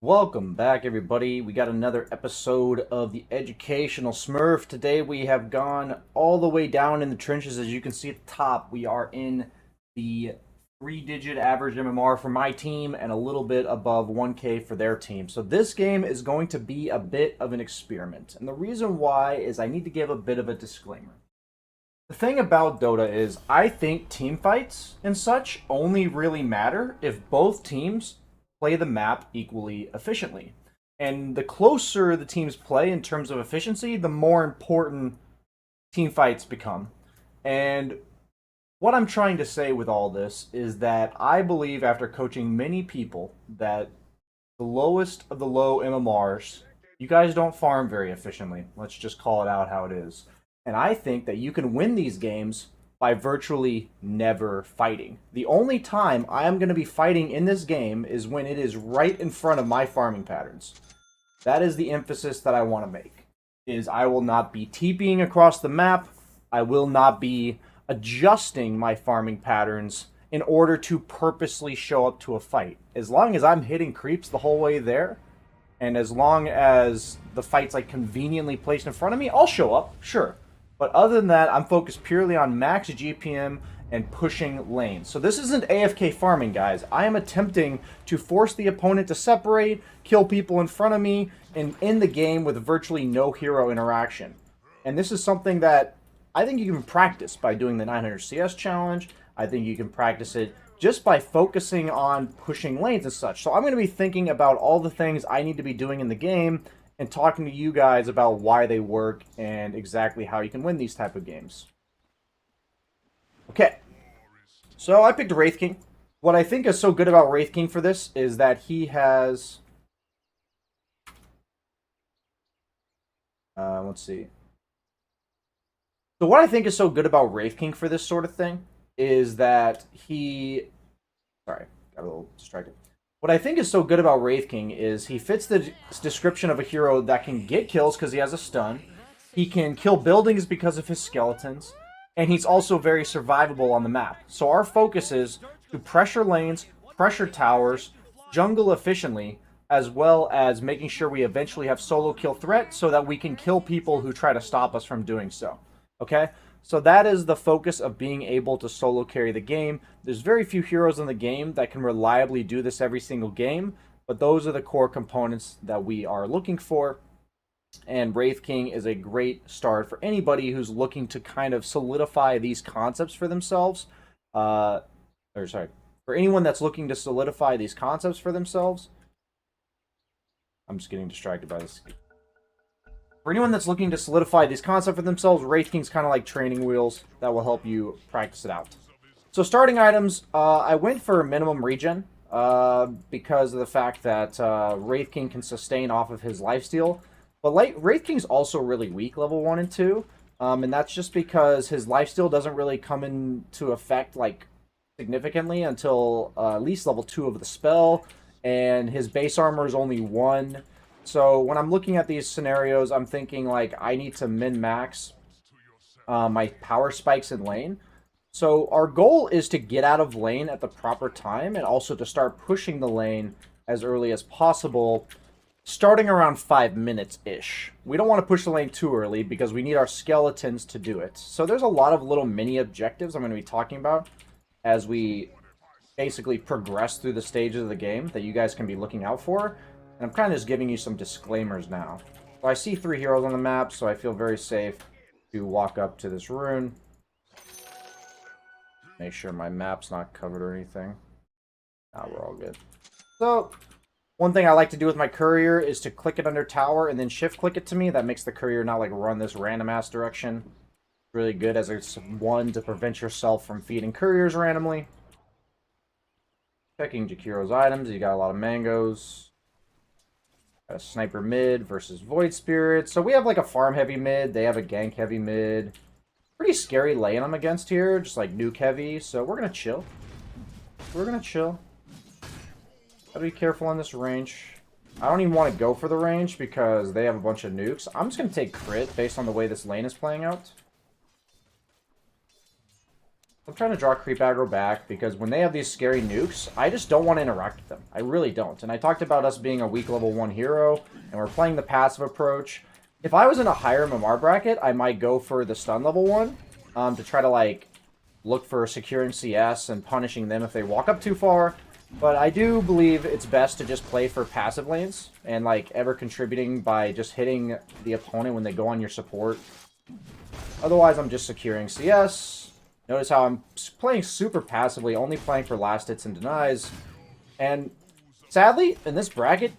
Welcome back, everybody. We got another episode of the Educational Smurf. Today we have gone all the way down in the trenches. As you can see at the top, we are in the three-digit average MMR for my team and a little bit above 1K for their team. So this game is going to be a bit of an experiment. And the reason why is I need to give a bit of a disclaimer. The thing about Dota is I think team fights and such only really matter if both teams play the map equally efficiently. And the closer the teams play in terms of efficiency, the more important team fights become. And what I'm trying to say with all this is that I believe, after coaching many people, that the lowest of the low MMRs, you guys don't farm very efficiently. Let's just call it out how it is. And I think that you can win these games by virtually never fighting. The only time I am going to be fighting in this game is when it is right in front of my farming patterns. That is the emphasis that I want to make. Is I will not be TPing across the map. I will not be adjusting my farming patterns in order to purposely show up to a fight. As long as I'm hitting creeps the whole way there, and as long as the fight's like conveniently placed in front of me, I'll show up, sure. But other than that, I'm focused purely on max GPM and pushing lanes. So this isn't AFK farming, guys. I am attempting to force the opponent to separate, kill people in front of me, and end the game with virtually no hero interaction. And this is something that I think you can practice by doing the 900 CS challenge. I think you can practice it just by focusing on pushing lanes and such. So I'm going to be thinking about all the things I need to be doing in the game and talking to you guys about why they work and exactly how you can win these type of games. Okay, so I picked Wraith King. What I think is so good about Wraith King for this is that he has... let's see. So what I think is so good about Wraith King for this sort of thing is that he... Sorry, got a little distracted. What I think is so good about Wraith King is he fits the description of a hero that can get kills because he has a stun. He can kill buildings because of his skeletons. And he's also very survivable on the map. So our focus is to pressure lanes, pressure towers, jungle efficiently, as well as making sure we eventually have solo kill threat so that we can kill people who try to stop us from doing so. Okay? So that is the focus of being able to solo carry the game. There's very few heroes in the game that can reliably do this every single game, but those are the core components that we are looking for. And Wraith King is a great start for anybody who's looking to kind of solidify these concepts for themselves. For anyone that's looking to solidify these concepts for themselves. I'm just getting distracted by this. For anyone that's looking to solidify these concepts for themselves, Wraith King's kind of like training wheels that will help you practice it out. So starting items, I went for minimum regen because of the fact that Wraith King can sustain off of his lifesteal. But Wraith King's also really weak level 1 and 2, and that's just because his lifesteal doesn't really come into effect like significantly until at least level 2 of the spell, and his base armor is only 1. So when I'm looking at these scenarios, I'm thinking like I need to min-max my power spikes in lane. So our goal is to get out of lane at the proper time and also to start pushing the lane as early as possible, starting around 5 minutes-ish. We don't want to push the lane too early because we need our skeletons to do it. So there's a lot of little mini objectives I'm going to be talking about as we basically progress through the stages of the game that you guys can be looking out for. And I'm kind of just giving you some disclaimers now. So I see 3 heroes on the map, so I feel very safe to walk up to this rune. Make sure my map's not covered or anything. Nah, we're all good. So, one thing I like to do with my courier is to click it under tower and then shift click it to me. That makes the courier not like run this random ass direction. Really good as it's one to prevent yourself from feeding couriers randomly. Checking Jakiro's items, you got a lot of mangoes. Got a sniper mid versus void spirit. So we have like a farm heavy mid. They have a gank heavy mid. Pretty scary lane I'm against here. Just like nuke heavy. So we're going to chill. We're going to chill. Gotta be careful on this range. I don't even want to go for the range because they have a bunch of nukes. I'm just going to take crit based on the way this lane is playing out. I'm trying to draw creep aggro back because when they have these scary nukes, I just don't want to interact with them. I really don't. And I talked about us being a weak level 1 hero, and we're playing the passive approach. If I was in a higher MMR bracket, I might go for the stun level 1 to try to, like, look for securing CS and punishing them if they walk up too far. But I do believe it's best to just play for passive lanes and, like, ever contributing by just hitting the opponent when they go on your support. Otherwise, I'm just securing CS. Notice how I'm playing super passively, only playing for last hits and denies. And sadly, in this bracket,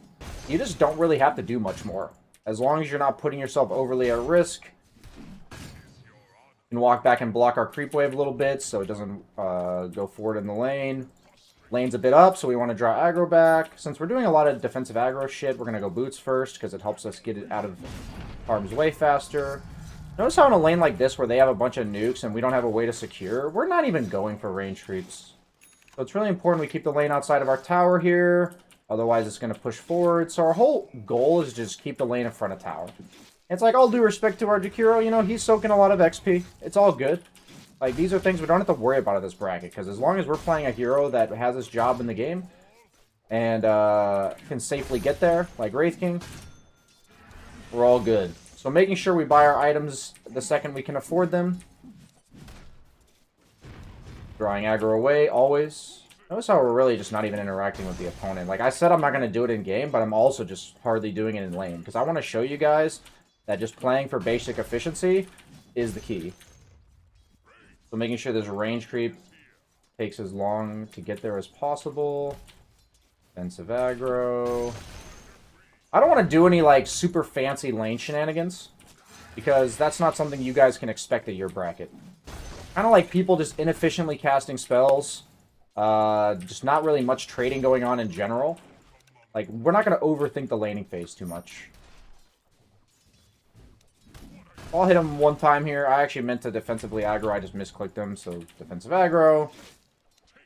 you just don't really have to do much more. As long as you're not putting yourself overly at risk. You can walk back and block our creep wave a little bit so it doesn't go forward in the lane. Lane's a bit up, so we want to draw aggro back. Since we're doing a lot of defensive aggro shit, we're going to go boots first because it helps us get it out of harm's way faster. Notice how in a lane like this where they have a bunch of nukes and we don't have a way to secure, we're not even going for range creeps. So it's really important we keep the lane outside of our tower here. Otherwise, it's going to push forward. So our whole goal is just keep the lane in front of tower. It's like, all due respect to our Jakiro, you know, he's soaking a lot of XP. It's all good. Like, these are things we don't have to worry about in this bracket. Because as long as we're playing a hero that has his job in the game and can safely get there, like Wraith King, we're all good. So making sure we buy our items the second we can afford them. Drawing aggro away, always. Notice how we're really just not even interacting with the opponent. Like I said, I'm not going to do it in game, but I'm also just hardly doing it in lane. Because I want to show you guys that just playing for basic efficiency is the key. So making sure this range creep takes as long to get there as possible. Defensive aggro. I don't want to do any, like, super fancy lane shenanigans, because that's not something you guys can expect at your bracket. Kind of like people just inefficiently casting spells, just not really much trading going on in general. Like, we're not going to overthink the laning phase too much. I'll hit him one time here. I actually meant to defensively aggro, I just misclicked him, so defensive aggro.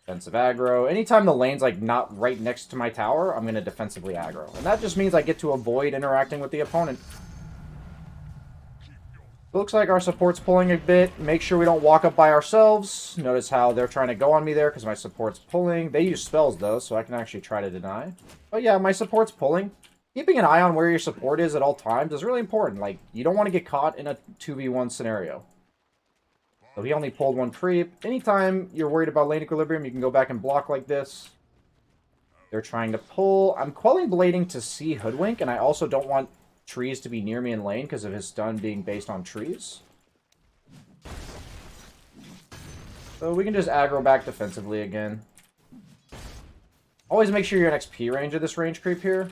Defensive aggro. Anytime the lane's, like, not right next to my tower, I'm going to defensively aggro. And that just means I get to avoid interacting with the opponent. Looks like our support's pulling a bit. Make sure we don't walk up by ourselves. Notice how they're trying to go on me there because my support's pulling. They use spells, though, so I can actually try to deny. But yeah, my support's pulling. Keeping an eye on where your support is at all times is really important. Like, you don't want to get caught in a 2v1 scenario. So he only pulled one creep. Anytime you're worried about lane equilibrium, you can go back and block like this. They're trying to pull. I'm quelling blading to see Hoodwink, and I also don't want trees to be near me in lane because of his stun being based on trees. So we can just aggro back defensively again. Always make sure you're in XP range of this range creep here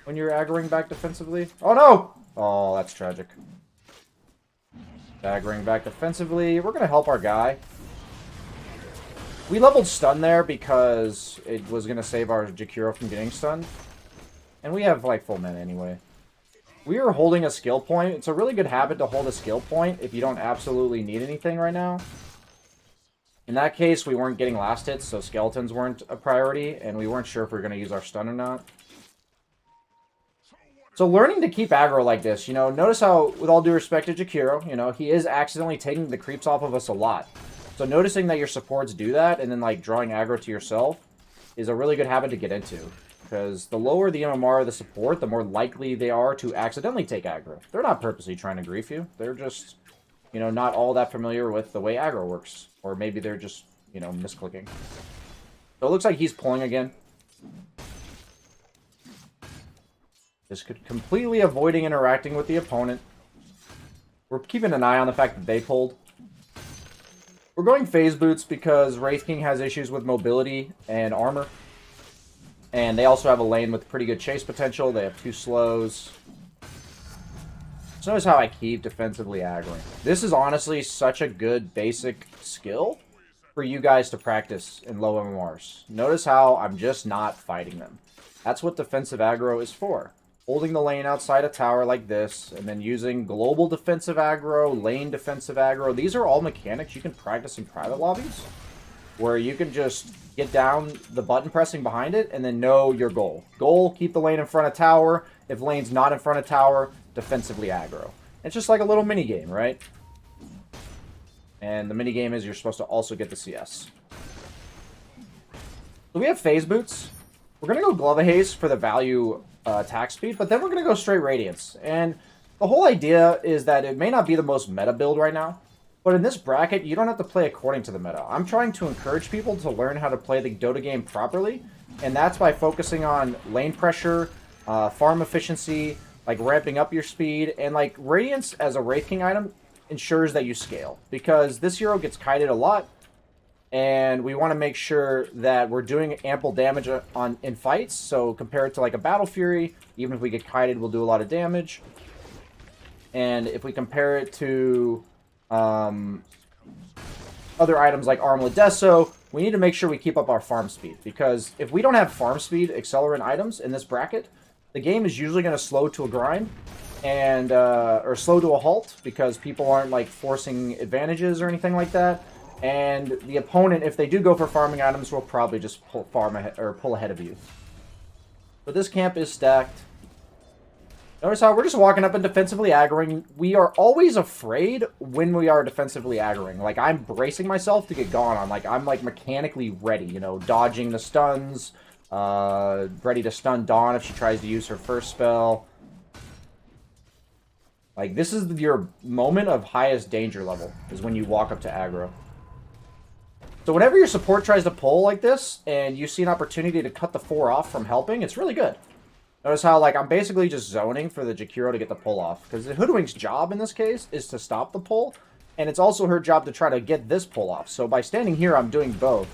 when you're aggroing back defensively. Oh no! Oh, that's tragic. Aggroing back defensively. We're going to help our guy. We leveled stun there because it was going to save our Jakiro from getting stunned. And we have, like, full mana anyway. We are holding a skill point. It's a really good habit to hold a skill point if you don't absolutely need anything right now. In that case, we weren't getting last hits, so skeletons weren't a priority, and we weren't sure if we were going to use our stun or not. So learning to keep aggro like this, you know, notice how, with all due respect to Jakiro, you know, he is accidentally taking the creeps off of us a lot. So noticing that your supports do that, and then, like, drawing aggro to yourself, is a really good habit to get into. Because the lower the MMR of the support, the more likely they are to accidentally take aggro. They're not purposely trying to grief you. They're just, you know, not all that familiar with the way aggro works. Or maybe they're just, you know, misclicking. So it looks like he's pulling again. Just completely avoiding interacting with the opponent. We're keeping an eye on the fact that they pulled. We're going phase boots because Wraith King has issues with mobility and armor. And they also have a lane with pretty good chase potential. They have 2 slows. So notice how I keep defensively aggroing. This is honestly such a good basic skill for you guys to practice in low MMRs. Notice how I'm just not fighting them. That's what defensive aggro is for. Holding the lane outside a tower like this, and then using global defensive aggro, lane defensive aggro. These are all mechanics you can practice in private lobbies, where you can just get down the button pressing behind it, and then know your goal. Goal, keep the lane in front of tower. If lane's not in front of tower, defensively aggro. It's just like a little mini game, right? And the minigame is you're supposed to also get the CS. So we have phase boots. We're going to go Glove of Haste for the value attack speed, but then we're going to go straight Radiance. And the whole idea is that it may not be the most meta build right now, but in this bracket, you don't have to play according to the meta. I'm trying to encourage people to learn how to play the Dota game properly, and that's by focusing on lane pressure, farm efficiency, like ramping up your speed, and like Radiance as a Wraith King item ensures that you scale, because this hero gets kited a lot, and we want to make sure that we're doing ample damage in fights. So compared to like a Battle Fury, even if we get kited, we'll do a lot of damage. And if we compare it to other items like Armlet Deso, we need to make sure we keep up our farm speed, because if we don't have farm speed accelerant items in this bracket, the game is usually going to slow to a grind, and or slow to a halt, because people aren't like forcing advantages or anything like that. And the opponent, if they do go for farming items, will probably just pull ahead of you. But this camp is stacked. Notice how we're just walking up and defensively aggroing. We are always afraid when we are defensively aggroing. Like, I'm bracing myself to get gone on. Like, I'm like mechanically ready, you know, dodging the stuns, ready to stun Dawn if she tries to use her first spell. Like, this is your moment of highest danger level, is when you walk up to aggro. So whenever your support tries to pull like this, and you see an opportunity to cut the 4 off from helping, it's really good. Notice how, like, I'm basically just zoning for the Jakiro to get the pull off. Because the Hoodwink's job in this case is to stop the pull, and it's also her job to try to get this pull off. So by standing here, I'm doing both.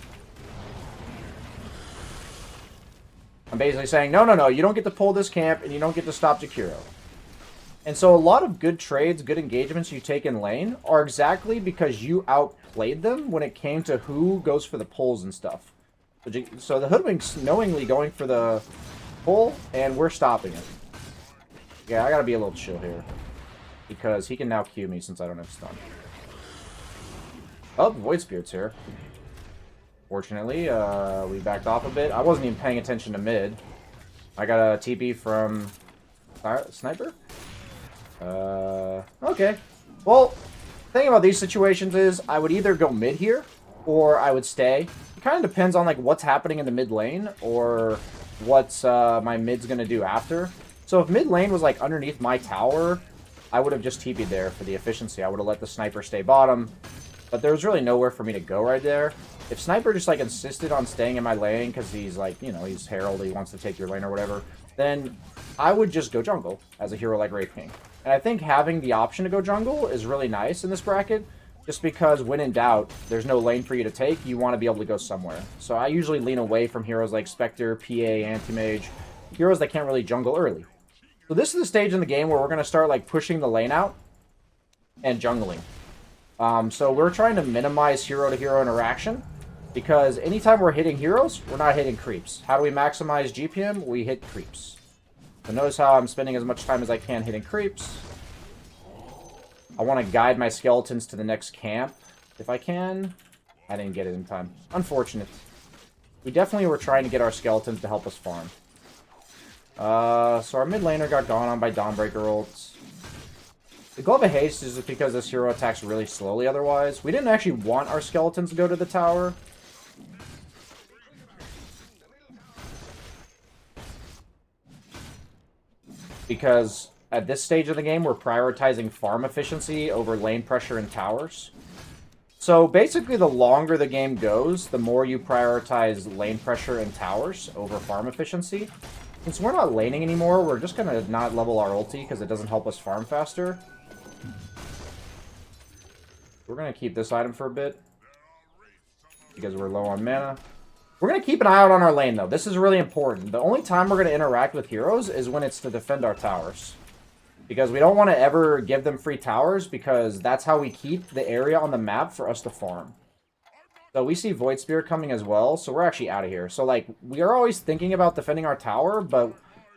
I'm basically saying, no, no, no, you don't get to pull this camp, and you don't get to stop Jakiro. And so a lot of good trades, good engagements you take in lane are exactly because you outplayed them when it came to who goes for the pulls and stuff. So the Hoodwink's knowingly going for the pull, and we're stopping it. Yeah, I gotta be a little chill here, because he can now Q me since I don't have stun. Oh, Void Spirit's here. Fortunately, we backed off a bit. I wasn't even paying attention to mid. I got a TP from Sniper. Okay. Well, the thing about these situations is I would either go mid here, or I would stay. It kind of depends on like what's happening in the mid lane, or what's my mid's gonna do after. So if mid lane was like underneath my tower, I would have just TP'd there for the efficiency. I would have let the Sniper stay bottom, but there was really nowhere for me to go right there. If Sniper just like insisted on staying in my lane because he's like, you know, he's Herald, he wants to take your lane or whatever, then I would just go jungle as a hero like Wraith King. And I think having the option to go jungle is really nice in this bracket, just because when in doubt, there's no lane for you to take, you want to be able to go somewhere. So I usually lean away from heroes like Spectre, PA, Anti-Mage, heroes that can't really jungle early. So this is the stage in the game where we're going to start like pushing the lane out and jungling. So we're trying to minimize hero-to-hero interaction, because anytime we're hitting heroes, we're not hitting creeps. How do we maximize GPM? We hit creeps. So notice how I'm spending as much time as I can hitting creeps. I want to guide my skeletons to the next camp, if I can. I didn't get it in time. Unfortunate. We definitely were trying to get our skeletons to help us farm. So our mid laner got gone on by Dawnbreaker ults. The Glove of Haste is because this hero attacks really slowly otherwise. We didn't actually want our skeletons to go to the tower. Because at this stage of the game, we're prioritizing farm efficiency over lane pressure and towers. So basically, the longer the game goes, the more you prioritize lane pressure and towers over farm efficiency. Since we're not laning anymore, we're just going to not level our ulti because it doesn't help us farm faster. We're going to keep this item for a bit because we're low on mana. We're going to keep an eye out on our lane, though. This is really important. The only time we're going to interact with heroes is when it's to defend our towers. Because we don't want to ever give them free towers, because that's how we keep the area on the map for us to farm. So we see Void Spirit coming as well, so we're actually out of here. So, like, we are always thinking about defending our tower, but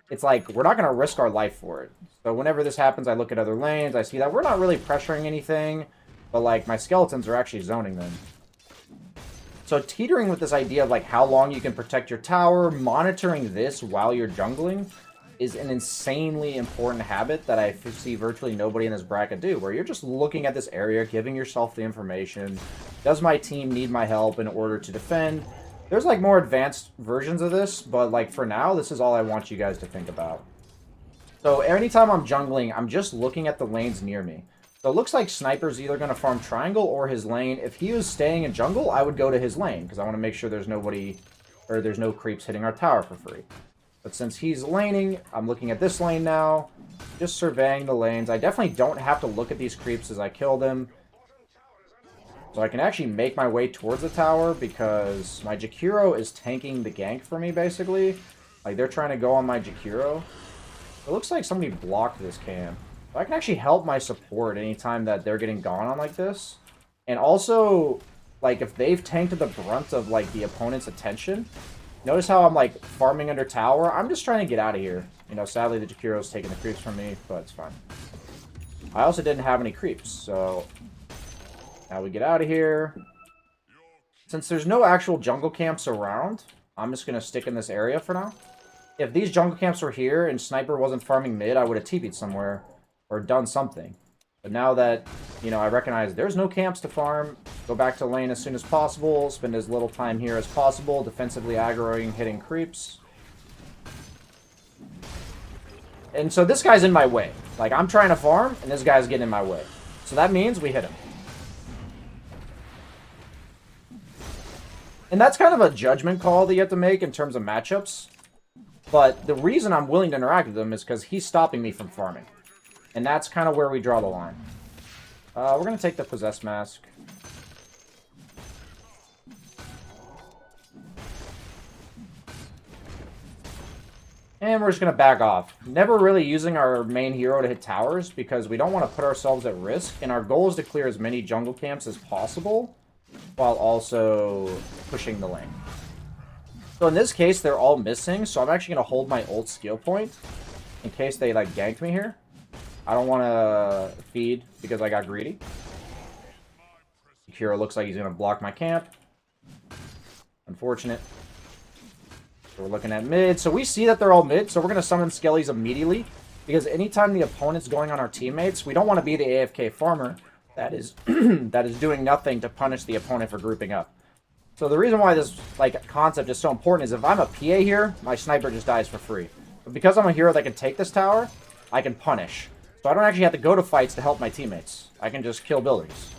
it's like, we're not going to risk our life for it. So whenever this happens, I look at other lanes, I see that we're not really pressuring anything, but, like, my skeletons are actually zoning them. So teetering with this idea of like how long you can protect your tower, monitoring this while you're jungling is an insanely important habit that I see virtually nobody in this bracket do, where you're just looking at this area, giving yourself the information. Does my team need my help in order to defend? There's like more advanced versions of this, but like for now, this is all I want you guys to think about. So anytime I'm jungling, I'm just looking at the lanes near me. So it looks like Sniper's either going to farm triangle or his lane. If he was staying in jungle, I would go to his lane, because I want to make sure there's nobody, or there's no creeps hitting our tower for free. But since he's laning, I'm looking at this lane now, just surveying the lanes. I definitely don't have to look at these creeps as I kill them. So I can actually make my way towards the tower because my Jakiro is tanking the gank for me, basically. Like, they're trying to go on my Jakiro. It looks like somebody blocked this cam. So I can actually help my support anytime that they're getting gone on like this. And also, like, if they've tanked the brunt of, like, the opponent's attention, notice how I'm, like, farming under tower? I'm just trying to get out of here. You know, sadly, the Jakiro's taking the creeps from me, but it's fine. I also didn't have any creeps, so now we get out of here. Since there's no actual jungle camps around, I'm just going to stick in this area for now. If these jungle camps were here and Sniper wasn't farming mid, I would have TP'd somewhere or done something. But now that, you know, I recognize there's no camps to farm, go back to lane as soon as possible, spend as little time here as possible, defensively aggroing, hitting creeps. And so this guy's in my way. Like, I'm trying to farm, and this guy's getting in my way. So that means we hit him. And that's kind of a judgment call that you have to make in terms of matchups. But the reason I'm willing to interact with him is because he's stopping me from farming. And that's kind of where we draw the line. We're going to take the Possess Mask. And we're just going to back off. Never really using our main hero to hit towers because we don't want to put ourselves at risk. And our goal is to clear as many jungle camps as possible while also pushing the lane. So in this case, they're all missing, so I'm actually going to hold my ult skill point in case they, like, gank me here. I don't want to feed because I got greedy. Hero looks like he's going to block my camp. Unfortunate. So we're looking at mid. So we see that they're all mid, so we're going to summon Skellies immediately because anytime the opponent's going on our teammates, we don't want to be the AFK farmer that is, that is doing nothing to punish the opponent for grouping up. So the reason why this, like, concept is so important is if I'm a PA here, my Sniper just dies for free. But because I'm a hero that can take this tower, I can punish. So I don't actually have to go to fights to help my teammates. I can just kill buildings.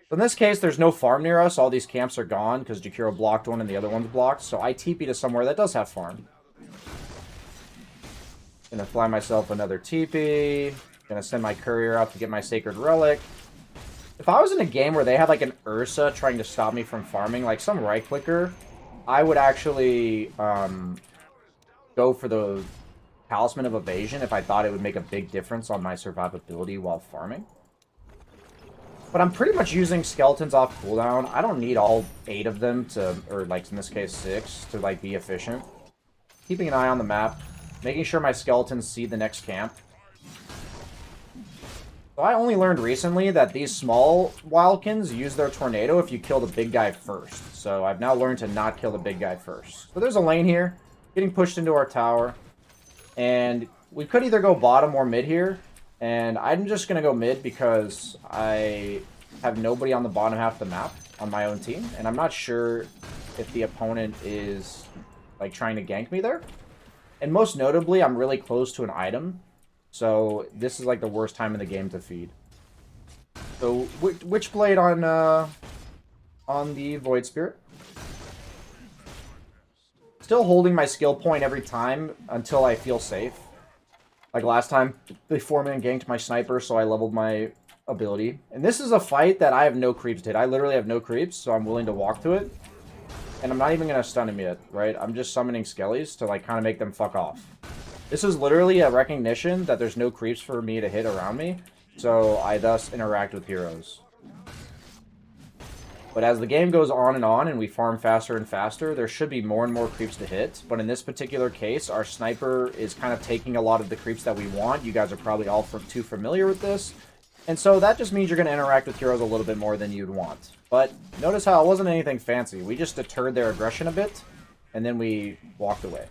So in this case, there's no farm near us. All these camps are gone because Jakiro blocked one and the other one's blocked. So I TP to somewhere that does have farm. Gonna fly myself another TP. Gonna send my courier out to get my Sacred Relic. If I was in a game where they had, like, an Ursa trying to stop me from farming, like some right-clicker, I would actually go for the Talisman of Evasion if I thought it would make a big difference on my survivability while farming. But I'm pretty much using skeletons off cooldown. I don't need all 8 of them to, or, like, in this case 6, to, like, be efficient. Keeping an eye on the map, making sure my skeletons see the next camp. So I only learned recently that these small wildkins use their tornado if you kill the big guy first. So I've now learned to not kill the big guy first. So there's a lane here, getting pushed into our tower. And we could either go bottom or mid here. And I'm just going to go mid because I have nobody on the bottom half of the map on my own team. And I'm not sure if the opponent is, like, trying to gank me there. And most notably, I'm really close to an item. So this is, like, the worst time in the game to feed. So Witchblade on the Void Spirit. Still holding my skill point every time until I feel safe. Like last time, they 4-man ganked my Sniper, so I leveled my ability. And this is a fight that I have no creeps to hit. I literally have no creeps, so I'm willing to walk to it. And I'm not even going to stun him yet, right? I'm just summoning Skellies to, like, kind of make them fuck off. This is literally a recognition that there's no creeps for me to hit around me, so I thus interact with heroes. But as the game goes on and we farm faster and faster, there should be more and more creeps to hit. But in this particular case, our Sniper is kind of taking a lot of the creeps that we want. You guys are probably all too familiar with this. And so that just means you're going to interact with heroes a little bit more than you'd want. But notice how it wasn't anything fancy. We just deterred their aggression a bit, and then we walked away.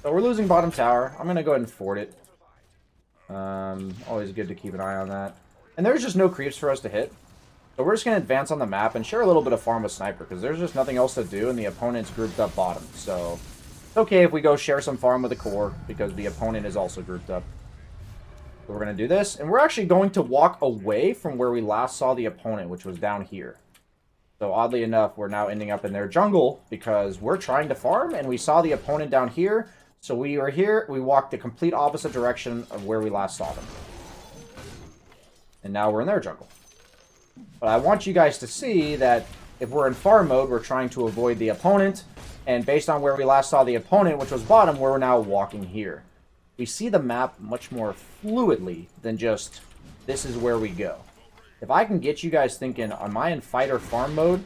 So we're losing bottom tower. I'm going to go ahead and fort it. Always good to keep an eye on that. And there's just no creeps for us to hit. So we're just going to advance on the map and share a little bit of farm with Sniper, because there's just nothing else to do, and the opponent's grouped up bottom. So it's okay if we go share some farm with the core, because the opponent is also grouped up. So we're going to do this, and we're actually going to walk away from where we last saw the opponent, which was down here. So oddly enough, we're now ending up in their jungle, because we're trying to farm, and we saw the opponent down here. So we are here, we walked the complete opposite direction of where we last saw them. And now we're in their jungle. But I want you guys to see that if we're in farm mode, we're trying to avoid the opponent. And based on where we last saw the opponent, which was bottom, we're now walking here. We see the map much more fluidly than just, this is where we go. If I can get you guys thinking, am I in fight or farm mode,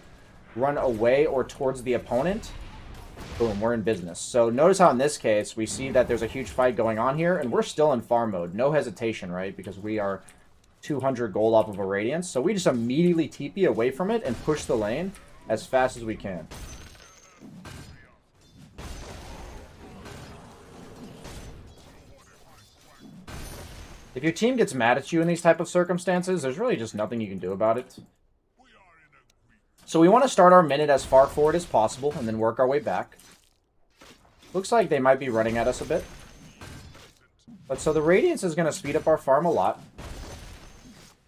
run away or towards the opponent, boom, we're in business. So notice how in this case, we see that there's a huge fight going on here, and we're still in farm mode. No hesitation, right? Because we are 200 gold off of a Radiance. So we just immediately TP away from it and push the lane as fast as we can. If your team gets mad at you in these type of circumstances, there's really just nothing you can do about it. So we want to start our minute as far forward as possible and then work our way back. Looks like they might be running at us a bit. But so the Radiance is going to speed up our farm a lot.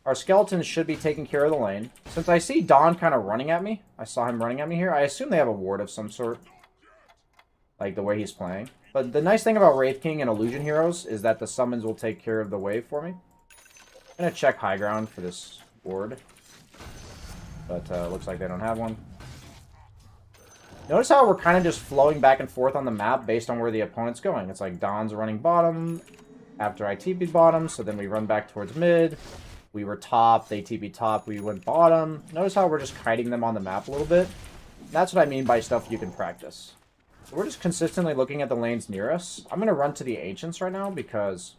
Our skeletons should be taking care of the lane. Since I see Dawn kind of running at me, I saw him running at me here, I assume they have a ward of some sort. Like the way he's playing. But the nice thing about Wraith King and Illusion Heroes is that the summons will take care of the wave for me. I'm going to check high ground for this ward. But looks like they don't have one. Notice how we're kind of just flowing back and forth on the map based on where the opponent's going. It's like Dawn's running bottom after I TP'd bottom, so then we run back towards mid. We were top, they TP'd top, we went bottom. Notice how we're just kiting them on the map a little bit. That's what I mean by stuff you can practice. So we're just consistently looking at the lanes near us. I'm going to run to the Ancients right now because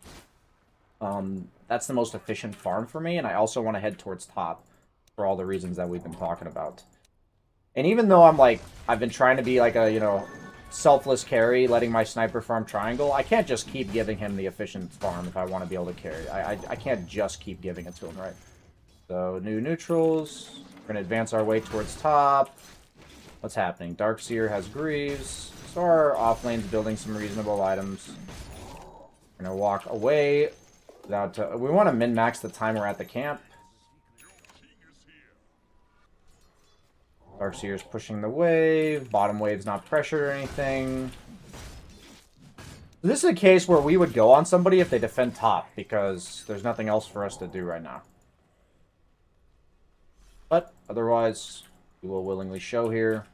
that's the most efficient farm for me, and I also want to head towards top for all the reasons that we've been talking about. And even though I've been trying to be like a, selfless carry, letting my Sniper farm triangle, I can't just keep giving him the efficient farm if I want to be able to carry. I can't just keep giving it to him, right? So, new neutrals. We're going to advance our way towards top. What's happening? Darkseer has Greaves. So our off lane's building some reasonable items. We're going to walk away without... we want to min-max the time we're at the camp. Darkseer's pushing the wave. Bottom wave's not pressured or anything. This is a case where we would go on somebody if they defend top, because there's nothing else for us to do right now. But otherwise, we will willingly show here.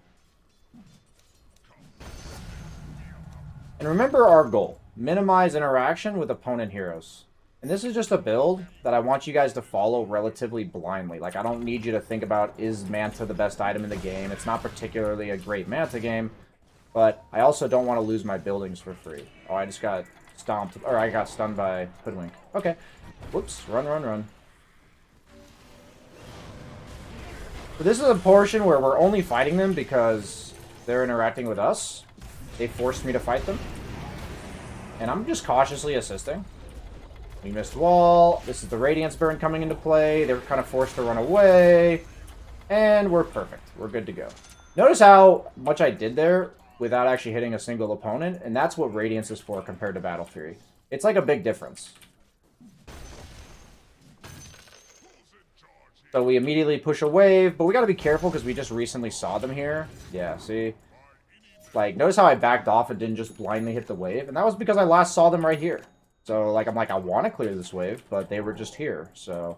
And remember our goal. Minimize interaction with opponent heroes. And this is just a build that I want you guys to follow relatively blindly. Like, I don't need you to think about, is Manta the best item in the game? It's not particularly a great Manta game, but I also don't want to lose my buildings for free. Oh, I just got stomped, or I got stunned by Hoodwink. Okay. Whoops. Run, run, run. So this is a portion where we're only fighting them because they're interacting with us. They forced me to fight them. And I'm just cautiously assisting. We missed wall. This is the Radiance burn coming into play. They were kind of forced to run away. And we're perfect. We're good to go. Notice how much I did there without actually hitting a single opponent. And that's what Radiance is for compared to Battle Fury. It's like a big difference. So we immediately push a wave. But we got to be careful because we just recently saw them here. Yeah, see? Like, notice how I backed off and didn't just blindly hit the wave. And that was because I last saw them right here. So, I'm like, I want to clear this wave, but they were just here. So,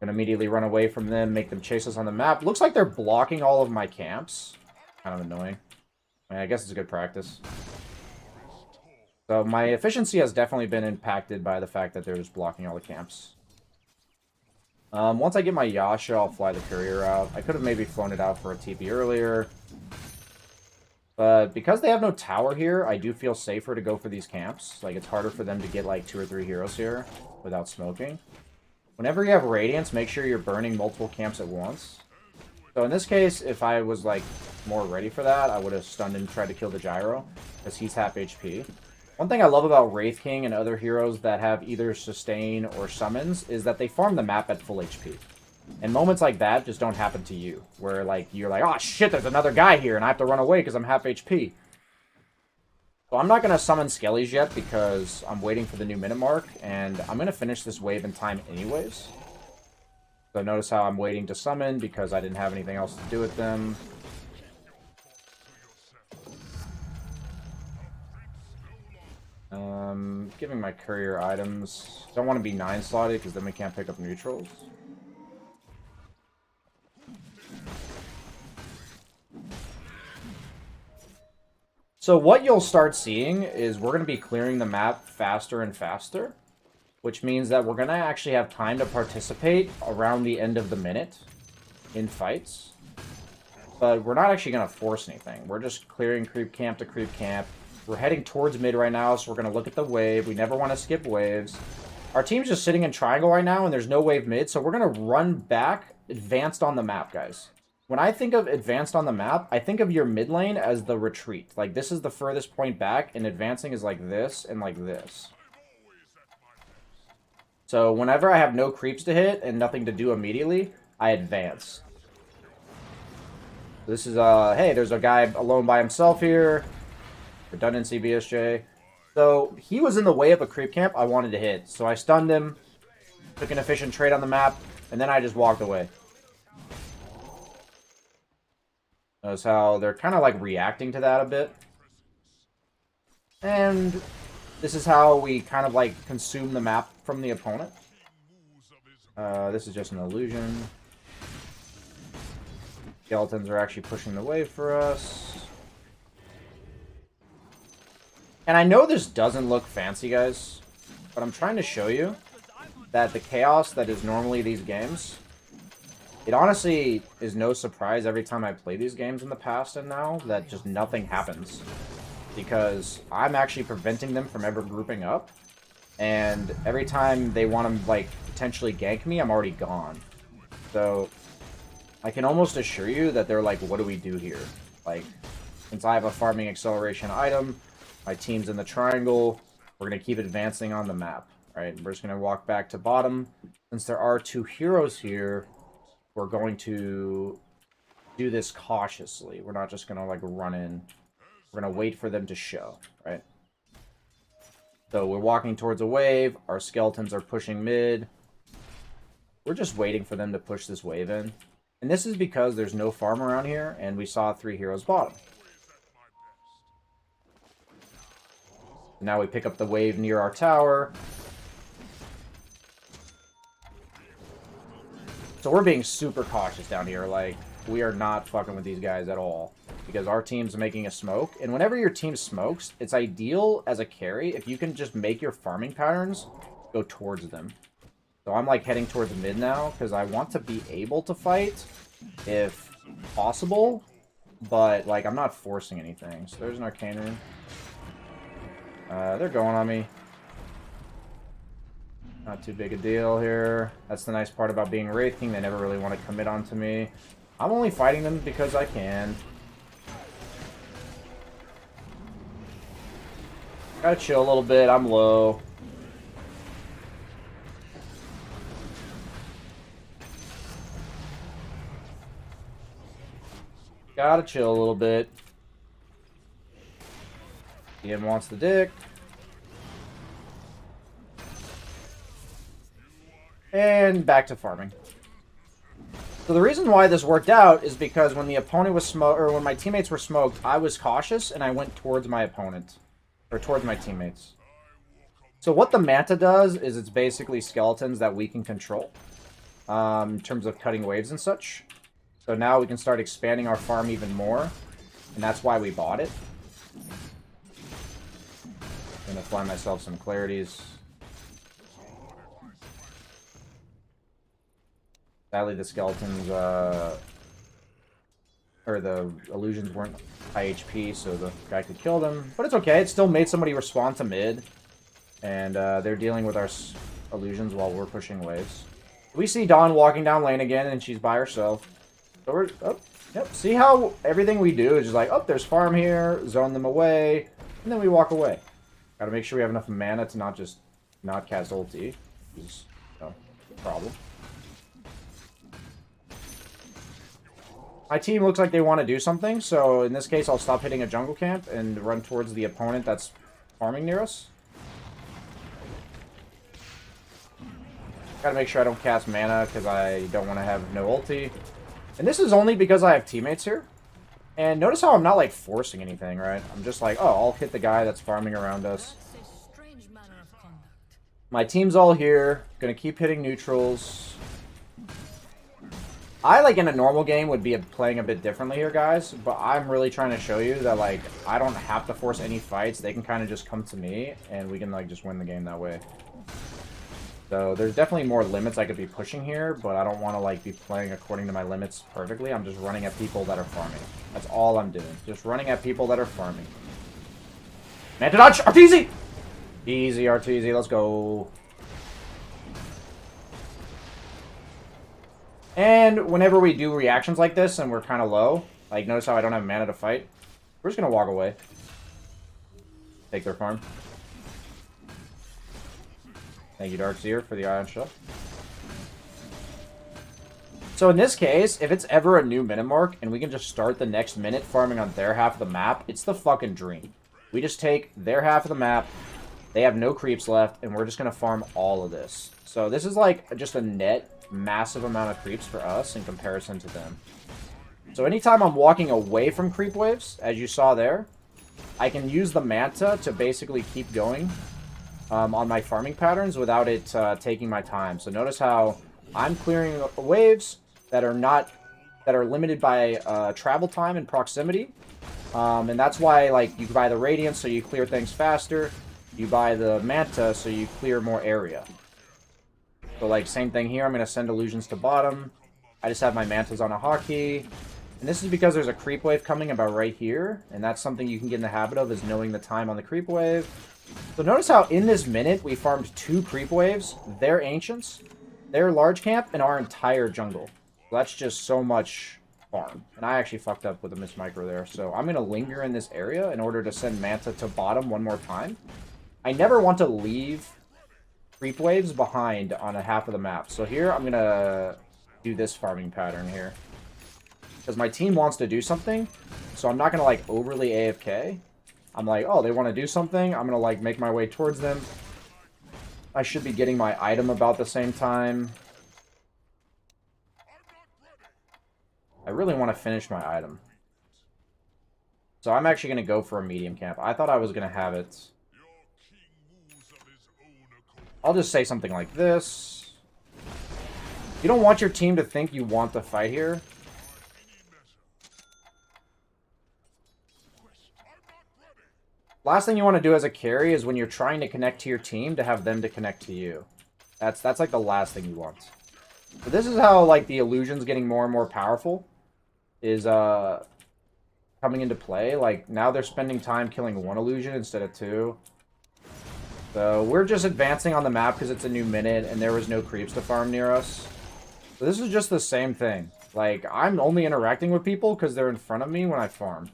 I'm going to immediately run away from them, make them chase us on the map. Looks like they're blocking all of my camps. Kind of annoying. I mean, I guess it's good practice. So, my efficiency has definitely been impacted by the fact that they're just blocking all the camps. Once I get my Yasha, I'll fly the courier out. I could have maybe flown it out for a TP earlier. But because they have no tower here, I do feel safer to go for these camps. Like, it's harder for them to get, 2 or 3 heroes here without smoking. Whenever you have Radiance, make sure you're burning multiple camps at once. So in this case, if I was like more ready for that, I would have stunned and tried to kill the gyro, because he's half HP. One thing I love about Wraith King and other heroes that have either sustain or summons is that they farm the map at full HP. And moments like that just don't happen to you, where like you're like, oh shit, there's another guy here and I have to run away because I'm half HP. So I'm not going to summon Skellies yet because I'm waiting for the new minute mark, and I'm going to finish this wave in time anyways. So notice how I'm waiting to summon because I didn't have anything else to do with them. Giving my courier items. Don't want to be 9-slotted because then we can't pick up neutrals. So what you'll start seeing is we're going to be clearing the map faster and faster, which means that we're going to actually have time to participate around the end of the minute in fights. But we're not actually going to force anything. We're just clearing creep camp to creep camp. We're heading towards mid right now, so we're going to look at the wave. We never want to skip waves. Our team's just sitting in triangle right now, and there's no wave mid, so we're going to run back advanced on the map, guys. When I think of advanced on the map, I think of your mid lane as the retreat. Like, this is the furthest point back, and advancing is like this and like this. So whenever I have no creeps to hit and nothing to do immediately, I advance. This is, hey, there's a guy alone by himself here. Redundancy, BSJ. So he was in the way of a creep camp I wanted to hit. So I stunned him, took an efficient trade on the map, and then I just walked away. Notice how they're kind of like reacting to that a bit. And this is how we kind of like consume the map from the opponent. This is just an illusion. Skeletons are actually pushing the wave for us. And I know this doesn't look fancy, guys, but I'm trying to show you that the chaos that is normally these games, it honestly is no surprise every time I play these games in the past and now that just nothing happens. Because I'm actually preventing them from ever grouping up. And every time they want to, like, potentially gank me, I'm already gone. So I can almost assure you that they're like, what do we do here? Like, since I have a farming acceleration item, my team's in the triangle, we're going to keep advancing on the map. Right? We're just going to walk back to bottom. Since there are two heroes here, we're going to do this cautiously. We're not just going to, like, run in. We're going to wait for them to show, right? So we're walking towards a wave. Our skeletons are pushing mid. We're just waiting for them to push this wave in. And this is because there's no farm around here, and we saw 3 heroes bottom. Now we pick up the wave near our tower. So we're being super cautious down here. Like, we are not fucking with these guys at all. Because our team's making a smoke. And whenever your team smokes, it's ideal as a carry if you can just make your farming patterns go towards them. So I'm like heading towards mid now because I want to be able to fight if possible. But like I'm not forcing anything. So there's an arcane rune. They're going on me. Not too big a deal here. That's the nice part about being Wraith King. They never really want to commit onto me. I'm only fighting them because I can. Gotta chill a little bit. I'm low. Gotta chill a little bit. DM wants the dick. And back to farming. So the reason why this worked out is because when the opponent was smoked, or when my teammates were smoked, I was cautious and I went towards my opponent. Or towards my teammates. So what the Manta does is it's basically skeletons that we can control. In terms of cutting waves and such. So now we can start expanding our farm even more. And that's why we bought it. I'm gonna find myself some clarities. Sadly the skeletons, or the illusions weren't high HP, so the guy could kill them. But it's okay, it still made somebody respond to mid. And they're dealing with our illusions while we're pushing waves. We see Dawn walking down lane again, and she's by herself. So we're, oh, yep. See how everything we do is just like, oh, there's farm here, zone them away, and then we walk away. Gotta make sure we have enough mana to not just not cast ulti, which is, you know, a problem. My team looks like they want to do something, so in this case, I'll stop hitting a jungle camp and run towards the opponent that's farming near us. Gotta make sure I don't cast mana because I don't want to have no ulti. And this is only because I have teammates here. And notice how I'm not, like, forcing anything, right? I'm just like, oh, I'll hit the guy that's farming around us. My team's all here. Gonna keep hitting neutrals. I, like, in a normal game would be playing a bit differently here, guys. But I'm really trying to show you that, like, I don't have to force any fights. They can kind of just come to me, and we can, like, just win the game that way. So there's definitely more limits I could be pushing here, but I don't want to, like, be playing according to my limits perfectly. I'm just running at people that are farming. That's all I'm doing. Just running at people that are farming. Manta dodge! Arteezy! Easy, Arteezy. Let's go. And whenever we do reactions like this and we're kind of low, like, notice how I don't have mana to fight? We're just going to walk away. Take their farm. Thank you, Darkseer, for the Ion Shell. So in this case, if it's ever a new minute mark and we can just start the next minute farming on their half of the map, it's the fucking dream. We just take their half of the map, they have no creeps left, and we're just going to farm all of this. So this is like just a net massive amount of creeps for us in comparison to them. So anytime I'm walking away from creep waves, as you saw there, I can use the Manta to basically keep going on my farming patterns without it taking my time. So notice how I'm clearing waves that are limited by travel time and proximity. And that's why, like, you buy the Radiance so you clear things faster. You buy the Manta so you clear more area. So, like, same thing here. I'm going to send illusions to bottom. I just have my Mantas on a hotkey. And this is because there's a creep wave coming about right here. And that's something you can get in the habit of, is knowing the time on the creep wave. So notice how in this minute we farmed 2 creep waves, their Ancients, their large camp, and our entire jungle. So that's just so much farm. And I actually fucked up with a miss micro there. So I'm going to linger in this area in order to send Manta to bottom one more time. I never want to leave creep waves behind on a half of the map. So here I'm going to do this farming pattern here. Because my team wants to do something. So I'm not going to, like, overly AFK. I'm like, oh, they want to do something. I'm going to, like, make my way towards them. I should be getting my item about the same time. I really want to finish my item. So I'm actually going to go for a medium camp. I thought I was going to have it. I'll just say something like this. You don't want your team to think you want to fight here. Last thing you want to do as a carry is when you're trying to connect to your team to have them to connect to you. That's like the last thing you want. But this is how, like, the illusion's getting more and more powerful. Is coming into play. Like, now they're spending time killing 1 illusion instead of 2. So we're just advancing on the map because it's a new minute and there was no creeps to farm near us. So this is just the same thing. Like, I'm only interacting with people because they're in front of me when I farm.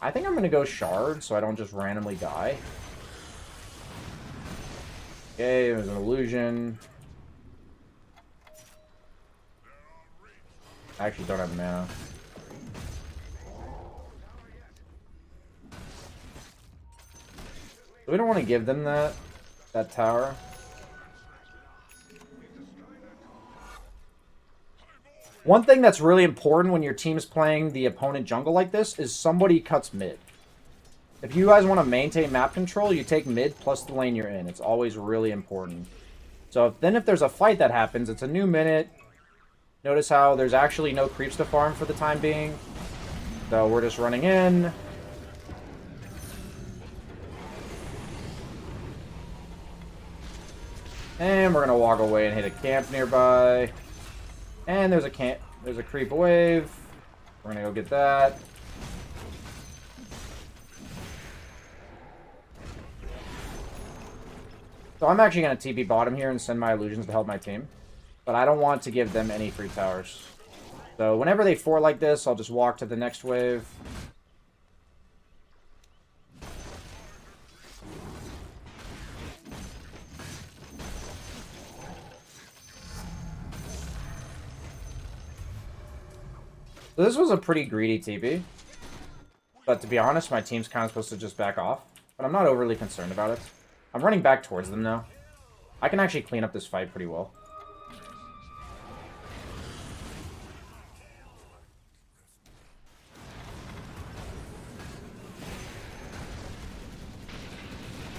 I think I'm going to go Shard so I don't just randomly die. Okay, there's an illusion. I actually don't have mana. We don't want to give them that tower. One thing that's really important when your team's playing the opponent jungle like this is somebody cuts mid. If you guys want to maintain map control, you take mid plus the lane you're in. It's always really important. So if there's a fight that happens, it's a new minute. Notice how there's actually no creeps to farm for the time being. So we're just running in. And we're gonna walk away and hit a camp nearby. And there's a creep wave. We're gonna go get that. So I'm actually gonna TP bottom here and send my illusions to help my team. But I don't want to give them any free towers. So whenever they fort like this, I'll just walk to the next wave. So this was a pretty greedy TP. But to be honest, my team's kind of supposed to just back off. But I'm not overly concerned about it. I'm running back towards them now. I can actually clean up this fight pretty well.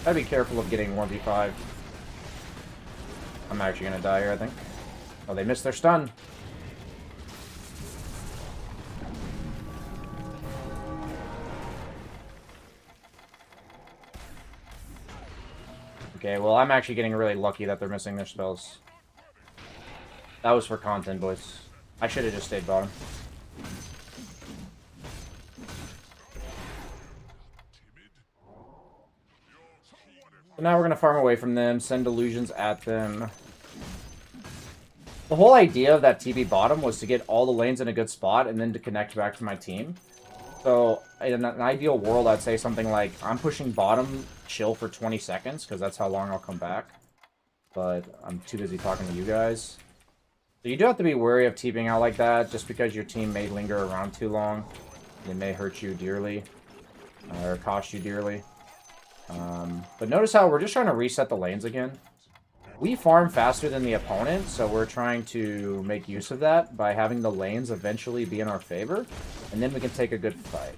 Gotta be careful of getting 1v5. I'm actually gonna die here, I think. Oh, they missed their stun. Okay, well, I'm actually getting really lucky that they're missing their spells. That was for content, boys. I should have just stayed bottom. So now we're going to farm away from them, send illusions at them. The whole idea of that TB bottom was to get all the lanes in a good spot and then to connect back to my team. So, in an ideal world, I'd say something like, I'm pushing bottom, chill for 20 seconds, because that's how long I'll come back. But I'm too busy talking to you guys. So you do have to be wary of TPing out like that, just because your team may linger around too long. It may hurt you dearly, or cost you dearly. But notice how we're just trying to reset the lanes again. We farm faster than the opponent, so we're trying to make use of that by having the lanes eventually be in our favor, and then we can take a good fight.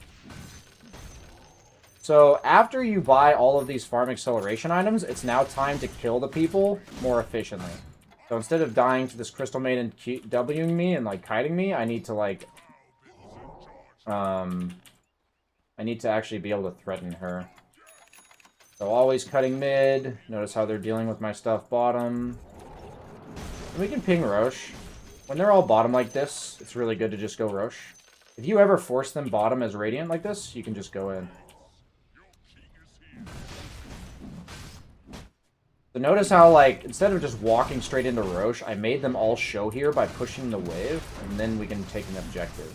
So after you buy all of these farm acceleration items, it's now time to kill the people more efficiently. So instead of dying to this Crystal Maiden Wing me and like kiting me, I need to like I need to actually be able to threaten her. So always cutting mid. Notice how they're dealing with my stuff bottom. And we can ping Roche. When they're all bottom like this, it's really good to just go Roche. If you ever force them bottom as Radiant like this, you can just go in. So notice how, like, instead of just walking straight into Roche, I made them all show here by pushing the wave, and then we can take an objective.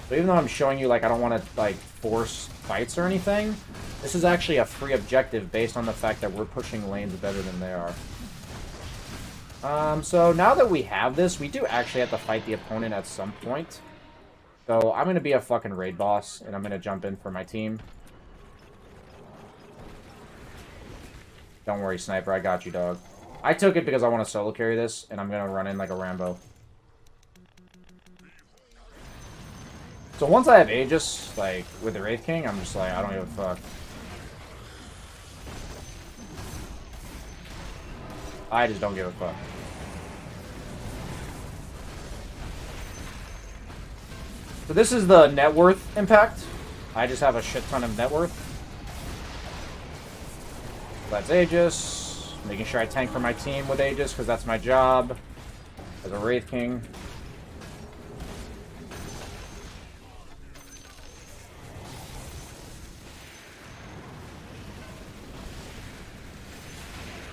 So even though I'm showing you, like, I don't want to, like, force fights or anything, this is actually a free objective based on the fact that we're pushing lanes better than they are. So now that we have this, we do actually have to fight the opponent at some point. So I'm going to be a fucking raid boss, and I'm going to jump in for my team. Don't worry, Sniper, I got you, dog. I took it because I want to solo carry this, and I'm going to run in like a Rambo. So once I have Aegis, like, with the Wraith King, I'm just like, I don't give a fuck. I just don't give a fuck. So this is the net worth impact. I just have a shit ton of net worth. That's Aegis. Making sure I tank for my team with Aegis, because that's my job as a Wraith King.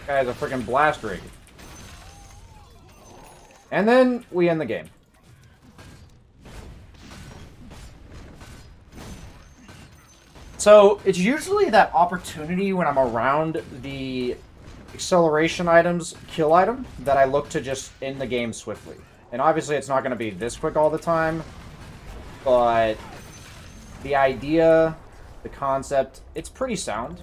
Guy has a freaking blast rig. And then we end the game. So, it's usually that opportunity when I'm around the acceleration items, kill item, that I look to just end the game swiftly. And obviously it's not going to be this quick all the time, but the idea, the concept, it's pretty sound.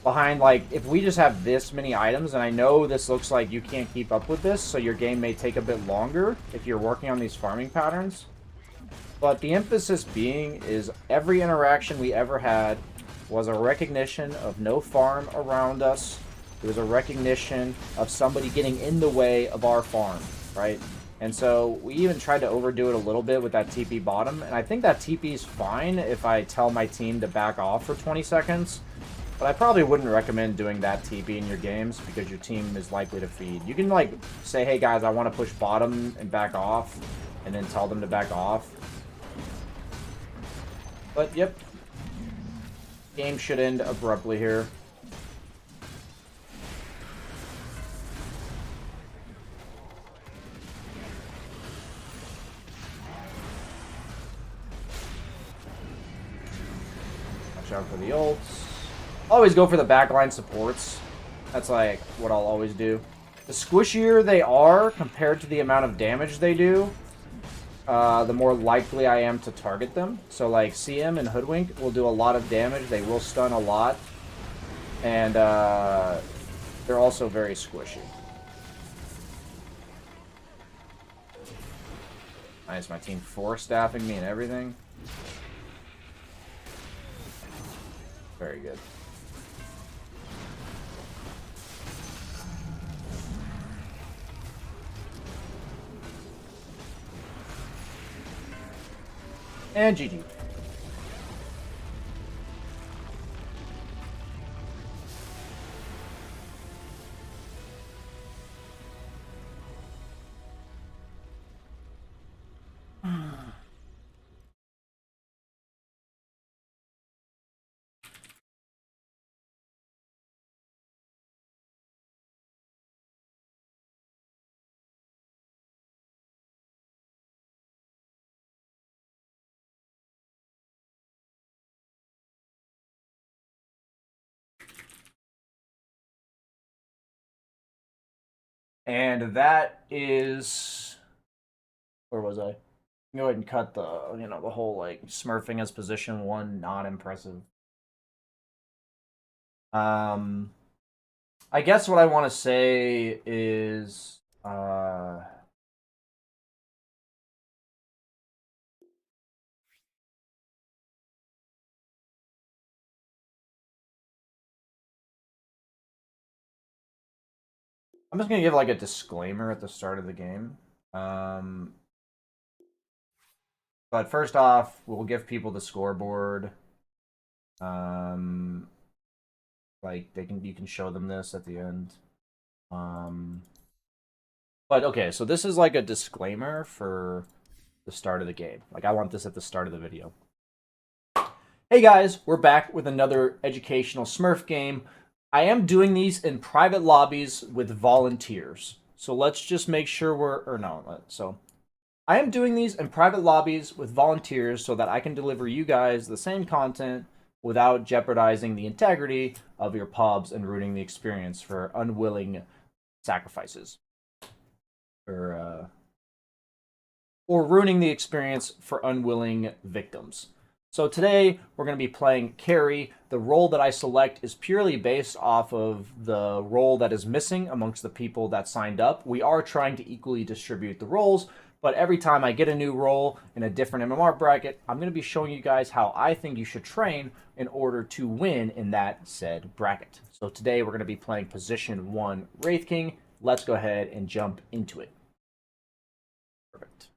Behind, like, if we just have this many items, and I know this looks like you can't keep up with this, so your game may take a bit longer if you're working on these farming patterns. But the emphasis being is every interaction we ever had was a recognition of no farm around us. It was a recognition of somebody getting in the way of our farm, right? And so we even tried to overdo it a little bit with that TP bottom, and I think that TP is fine if I tell my team to back off for 20 seconds. But I probably wouldn't recommend doing that TP in your games because your team is likely to feed. You can, like, say, hey guys, I want to push bottom and back off, and then tell them to back off. But, yep. Game should end abruptly here. out for the ults. Always go for the backline supports. That's like what I'll always do. The squishier they are compared to the amount of damage they do, the more likely I am to target them. So like CM and Hoodwink will do a lot of damage. They will stun a lot. And they're also very squishy. Nice, my team 4-staffing me and everything. Very good. And GG. And that is... Where was I? Go ahead and cut the, the whole, like, smurfing as position 1, not impressive. I guess what I want to say is... I'm just going to give, like, a disclaimer at the start of the game. But first off, we'll give people the scoreboard. Like you can show them this at the end. But okay, so this is like a disclaimer for the start of the game. Like I want this at the start of the video. Hey guys, we're back with another educational Smurf game. I am doing these in private lobbies with volunteers. So let's just make sure I am doing these in private lobbies with volunteers so that I can deliver you guys the same content without jeopardizing the integrity of your pubs and ruining the experience for unwilling sacrifices. Or ruining the experience for unwilling victims. So today, we're going to be playing carry. The role that I select is purely based off of the role that is missing amongst the people that signed up. We are trying to equally distribute the roles, but every time I get a new role in a different MMR bracket, I'm going to be showing you guys how I think you should train in order to win in that said bracket. So today, we're going to be playing position 1 Wraith King. Let's go ahead and jump into it. Perfect.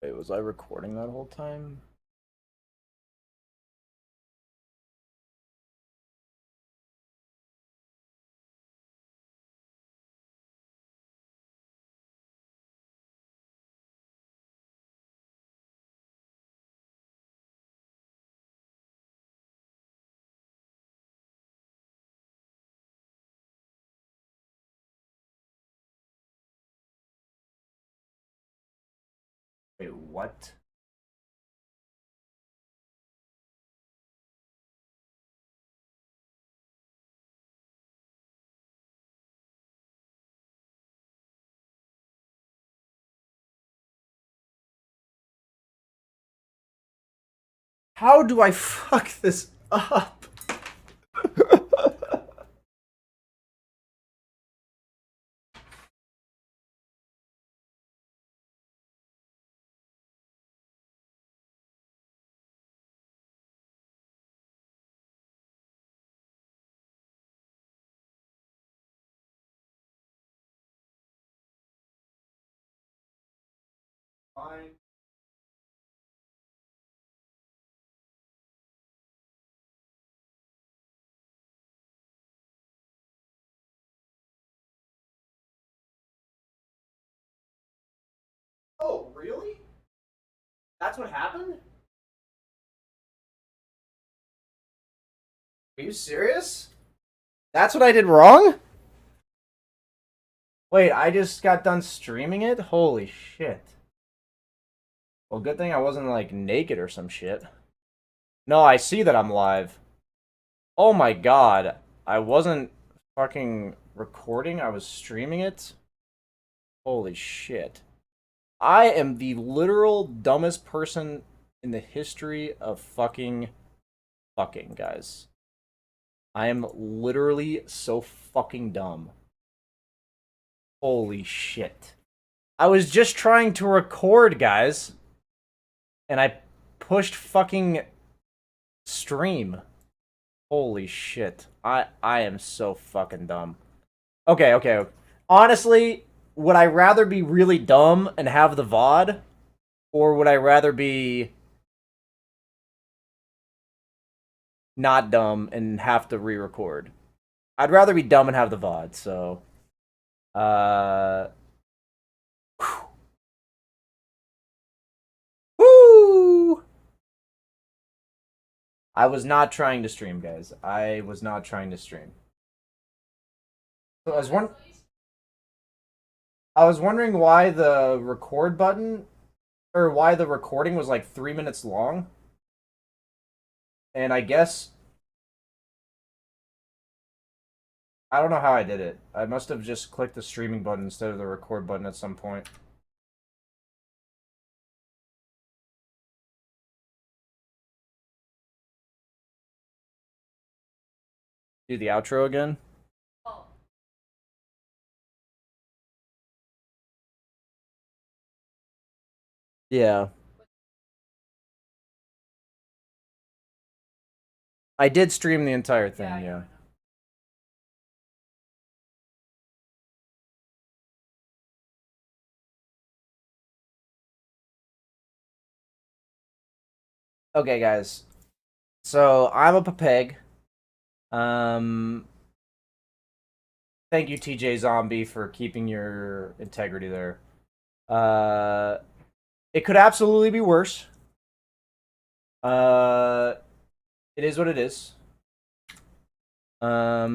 Wait, was I recording that whole time? Wait, what? How do I fuck this up? Fine. That's what happened? Are you serious? That's what I did wrong? Wait, I just got done streaming it? Holy shit. Well, good thing I wasn't, like, naked or some shit. No, I see that I'm live. Oh my god. I wasn't fucking recording, I was streaming it? Holy shit. I am the literal dumbest person in the history of fucking, guys. I am literally so fucking dumb. Holy shit. I was just trying to record, guys. And I pushed fucking stream. Holy shit. I am so fucking dumb. Okay. Honestly, would I rather be really dumb and have the VOD? Or would I rather be not dumb and have to re-record? I'd rather be dumb and have the VOD, so... Woo! I was not trying to stream, guys. I was not trying to stream. So I was wondering why the record button, or why the recording was like 3 minutes long. And I guess I don't know how I did it. I must have just clicked the streaming button instead of the record button at some point. Do the outro again? Yeah. I did stream the entire thing, yeah. Okay, guys. So, I'm a Papeg. Thank you, TJ Zombie, for keeping your integrity there. It could absolutely be worse. It is what it is. I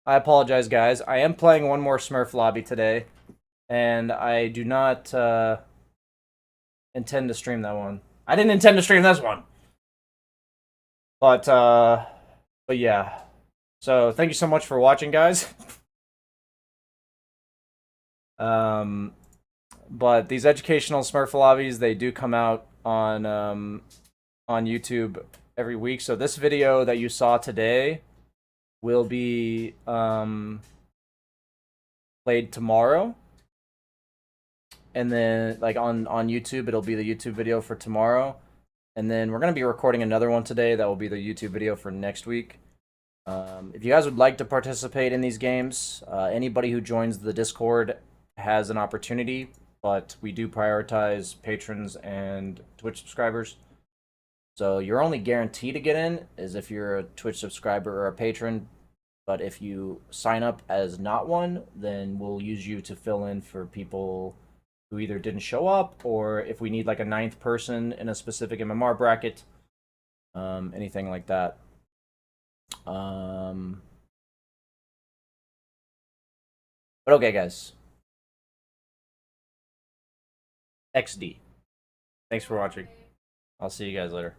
apologize, guys. I am playing one more Smurf lobby today, and I do not intend to stream that one. I didn't intend to stream this one, but yeah. So thank you so much for watching, guys. But these educational Smurf lobbies, they do come out on YouTube every week. So this video that you saw today will be played tomorrow, and then like on YouTube, it'll be the YouTube video for tomorrow, and then we're gonna be recording another one today that will be the YouTube video for next week. If you guys would like to participate in these games, anybody who joins the Discord has an opportunity, but we do prioritize patrons and Twitch subscribers. So you're only guaranteed to get in is if you're a Twitch subscriber or a patron. But if you sign up as not one, then we'll use you to fill in for people who either didn't show up, or if we need like a 9th person in a specific MMR bracket, anything like that. But okay, guys. XD. Thanks for watching. I'll see you guys later.